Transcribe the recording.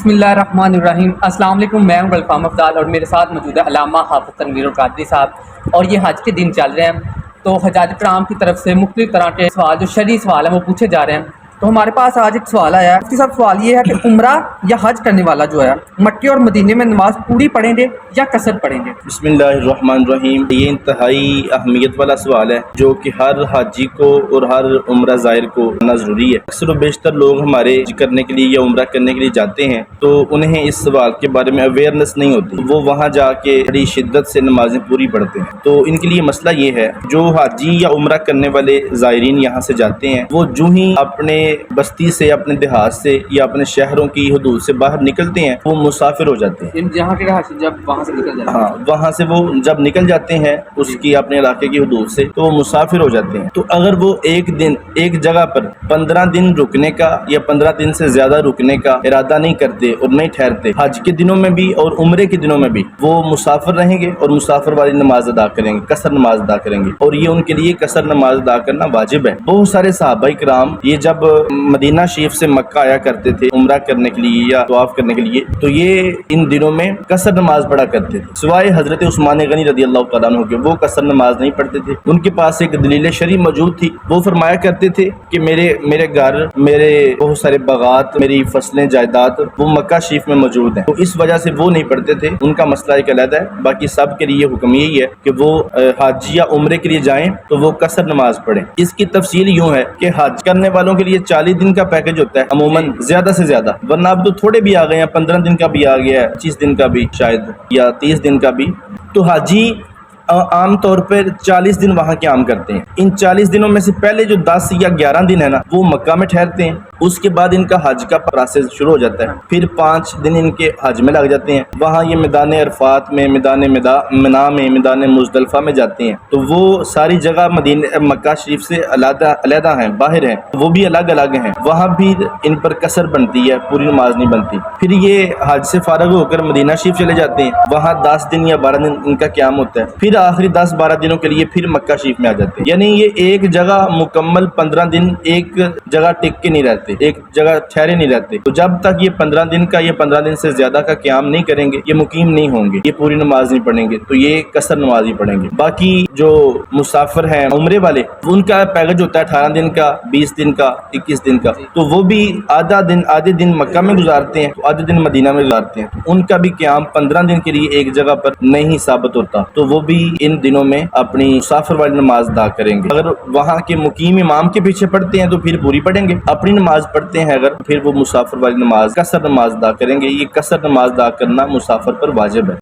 بسم اللہ الرحمن الرحیم۔ السلام علیکم، میں ہوں غلفام افضال اور میرے ساتھ موجود ہے علامہ حافظ تنویر القادری صاحب، اور یہ حج کے دن چل رہے ہیں تو حجاج کرام کی طرف سے مختلف طرح کے سوال جو شرعی سوال ہیں وہ پوچھے جا رہے ہیں۔ تو ہمارے پاس آج ایک سوال آیا ہے۔ مفتی صاحب، سوال یہ ہے کہ عمرہ یا حج کرنے والا جو ہے مکے اور مدینے میں نماز پوری پڑھیں گے یا قصر پڑھیں گے؟ بسم اللہ الرحمن الرحیم۔ یہ انتہائی اہمیت والا سوال ہے جو کہ ہر حاجی کو اور ہر عمرہ زائر کو کرنا ضروری ہے۔ اکثر و بیشتر لوگ ہمارے حج کرنے کے لیے یا عمرہ کرنے کے لیے جاتے ہیں تو انہیں اس سوال کے بارے میں اویئرنس نہیں ہوتی، وہ وہاں جا کے بڑی شدت سے نمازیں پوری پڑھتے ہیں۔ تو ان کے لیے مسئلہ یہ ہے، جو حاجی یا عمرہ کرنے والے زائرین یہاں سے جاتے ہیں وہ جو ہی اپنے بستی سے، اپنے دیہات سے یا اپنے شہروں کی حدود سے باہر نکلتے ہیں وہ مسافر ہو جاتے ہیں۔ جہاں کے رہائشی جب وہاں سے نکل جاتے ہیں، ہاں، وہاں سے وہ جب نکل جاتے ہیں اس کی اپنے علاقے کی حدود سے تو وہ مسافر ہو جاتے ہیں۔ تو اگر وہ ایک دن ایک جگہ پر 15 دن رکنے کا یا 15 دن سے زیادہ رکنے کا ارادہ نہیں کرتے اور نہیں ٹھہرتے، حج کے دنوں میں بھی اور عمرے کے دنوں میں بھی وہ مسافر رہیں گے اور مسافر والی نماز ادا کریں گے، قصر نماز ادا کریں گے، اور یہ ان کے لیے قصر نماز ادا کرنا واجب ہے۔ بہت سارے صحابہ کرام یہ جب مدینہ شریف سے مکہ آیا کرتے تھے عمرہ کرنے کے لیے یا طواف کرنے کے لیے تو یہ ان دنوں میں قصر نماز پڑھا کرتے تھے، سوائے حضرت عثمان غنی رضی اللہ تعالیٰ عنہ کے، وہ قصر نماز نہیں پڑھتے تھے۔ ان کے پاس ایک دلیل شرعی موجود تھی، وہ فرمایا کرتے تھے کہ میرے گھر، میرے بہت سارے باغات، میری فصلیں، جائیداد وہ مکہ شریف میں موجود ہیں، تو اس وجہ سے وہ نہیں پڑھتے تھے۔ ان کا مسئلہ ایک علیحدہ ہے، باقی سب کے لیے حکم یہی ہے کہ وہ حج یا عمرے کے لیے جائیں تو وہ قصر نماز پڑھیں۔ اس کی تفصیل یوں ہے کہ حج کرنے والوں کے لیے 40 دن کا پیکج ہوتا ہے عموماً، زیادہ سے زیادہ، ورنہ اب تو تھوڑے بھی آ گئے ہیں، 15 دن کا بھی آ گیا ہے، 25 دن کا بھی شاید، یا 30 دن کا بھی۔ تو حاجی عام طور پر 40 دن وہاں قیام کرتے ہیں۔ ان 40 دنوں میں سے پہلے جو 10 یا 11 دن ہے نا وہ مکہ میں ٹھہرتے ہیں، اس کے بعد ان کا حج کا پروسیس شروع ہو جاتا ہے، پھر 5 دن ان کے حج میں لگ جاتے ہیں، وہاں یہ میدان عرفات میں، میدان منا میں، میدان مزدلفہ میں جاتے ہیں، تو وہ ساری جگہ مکہ شریف سے علیحدہ ہیں، باہر ہیں، وہ بھی الگ الگ ہیں، وہاں بھی ان پر قصر بنتی ہے، پوری نماز نہیں بنتی۔ پھر یہ حج سے فارغ ہو کر مدینہ شریف چلے جاتے ہیں، وہاں 10 دن یا 12 دن ان کا قیام ہوتا ہے، پھر آخری 10-12 دنوں کے لیے پھر مکہ شریف میں آ جاتے ہیں۔ یعنی یہ ایک جگہ مکمل 15 دن ایک جگہ ٹک کے نہیں رہتے، ایک جگہ ٹھہرے نہیں رہتے، تو جب تک یہ 15 دن کا یا 15 دن سے زیادہ کا قیام نہیں کریں گے یہ مقیم نہیں ہوں گے، یہ پوری نماز نہیں پڑھیں گے، تو یہ قصر نماز ہی پڑھیں گے۔ باقی جو مسافر ہیں عمرے والے، ان کا پیکج ہوتا ہے 18 دن کا، 20 دن کا، 21 دن کا، تو وہ بھی آدھے دن مکہ میں گزارتے ہیں، آدھے دن مدینہ میں گزارتے ہیں، تو ان کا بھی قیام 15 دن کے لیے ایک جگہ پر نہیں ثابت ہوتا، تو وہ بھی ان دنوں میں اپنی مسافر والی نماز ادا کریں گے۔ اگر وہاں کے مقیم امام کے پیچھے پڑھتے ہیں تو پھر پوری پڑھیں گے، اپنی نماز پڑھتے ہیں اگر پھر وہ مسافر والی نماز قصر نماز ادا کریں گے۔ یہ قصر نماز ادا کرنا مسافر پر واجب ہے۔